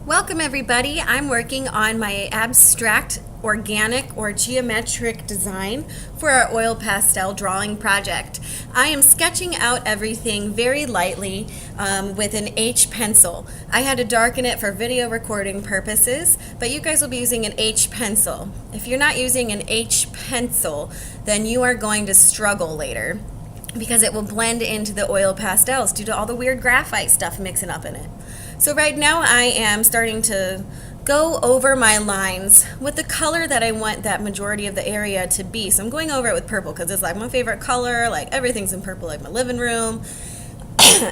Welcome everybody. I'm working on my abstract, organic, or geometric design for our oil pastel drawing project. I am sketching out everything very lightly with an H pencil. I had to darken it for video recording purposes, but you guys will be using an H pencil. If you're not using an H pencil, then you are going to struggle later because it will blend into the oil pastels due to all the weird graphite stuff mixing up in it. So right now I am starting to go over my lines with the color that I want that majority of the area to be. So I'm going over it with purple because it's like my favorite color, like everything's in purple, like my living room,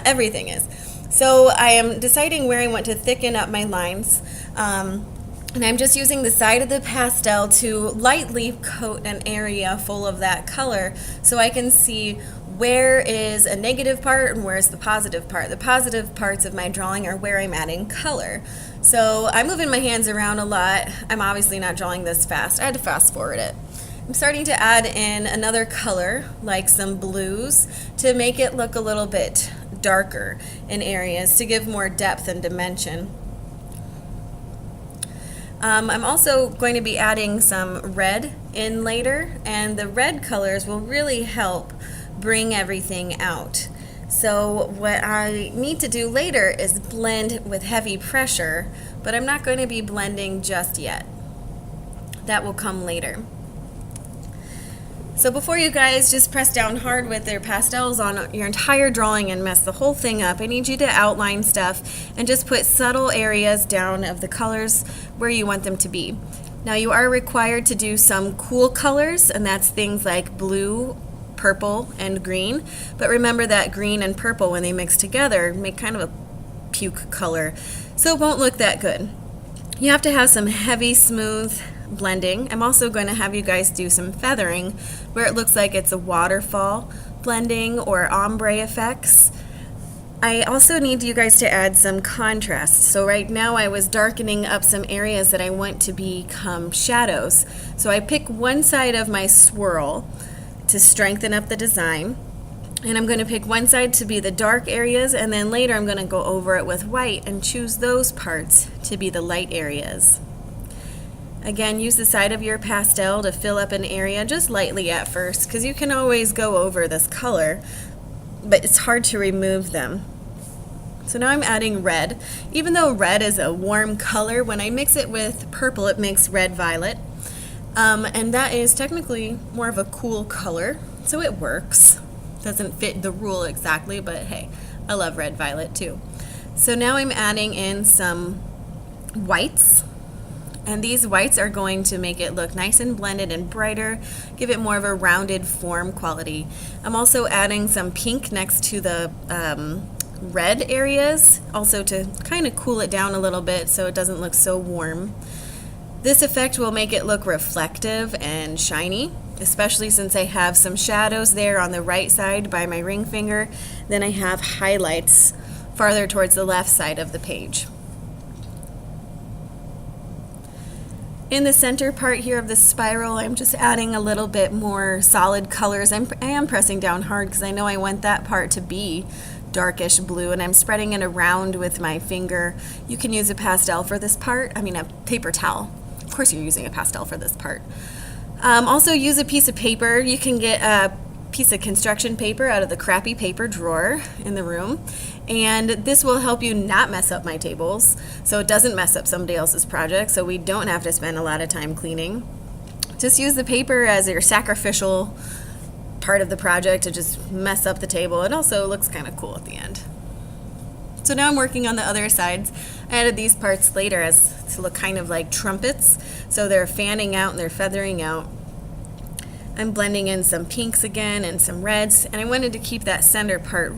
everything is. So I am deciding where I want to thicken up my lines. And I'm just using the side of the pastel to lightly coat an area full of that color so I can see where is a negative part and where is the positive part. The positive parts of my drawing are where I'm adding color. So I'm moving my hands around a lot. I'm obviously not drawing this fast. I had to fast forward it. I'm starting to add in another color, like some blues, to make it look a little bit darker in areas to give more depth and dimension. I'm also going to be adding some red in later, and the red colors will really help bring everything out. So what I need to do later is blend with heavy pressure, but I'm not going to be blending just yet. That will come later. So before you guys just press down hard with their pastels on your entire drawing and mess the whole thing up, I need you to outline stuff and just put subtle areas down of the colors where you want them to be. Now you are required to do some cool colors, and that's things like blue, purple, and green. But remember that green and purple, when they mix together, make kind of a puke color, so it won't look that good. You have to have some heavy, smooth blending. I'm also going to have you guys do some feathering where it looks like it's a waterfall blending or ombre effects. I also need you guys to add some contrast. So right now I was darkening up some areas that I want to become shadows. So I pick one side of my swirl to strengthen up the design, and I'm going to pick one side to be the dark areas, and then later I'm going to go over it with white and choose those parts to be the light areas. Again, use the side of your pastel to fill up an area just lightly at first, because you can always go over this color, but it's hard to remove them. So now I'm adding red. Even though red is a warm color, when I mix it with purple it makes red violet. And that is technically more of a cool color, so it works. Doesn't fit the rule exactly, but hey, I love red violet too. So now I'm adding in some whites. And these whites are going to make it look nice and blended and brighter, give it more of a rounded form quality. I'm also adding some pink next to the red areas, also to kind of cool it down a little bit so it doesn't look so warm. This effect will make it look reflective and shiny, especially since I have some shadows there on the right side by my ring finger. Then I have highlights farther towards the left side of the page. In the center part here of the spiral, I'm just adding a little bit more solid colors. I am pressing down hard because I know I want that part to be darkish blue, and I'm spreading it around with my finger. You can use a pastel for this part, a paper towel. Of course you're using a pastel for this part. Also use a piece of paper. You can get a piece of construction paper out of the crappy paper drawer in the room, and this will help you not mess up my tables so it doesn't mess up somebody else's project, so we don't have to spend a lot of time cleaning. Just use the paper as your sacrificial part of the project to just mess up the table. It also looks kind of cool at the end. So now I'm working on the other sides. I added these parts later as to look kind of like trumpets, so they're fanning out and they're feathering out. I'm blending in some pinks again and some reds, and I wanted to keep that center part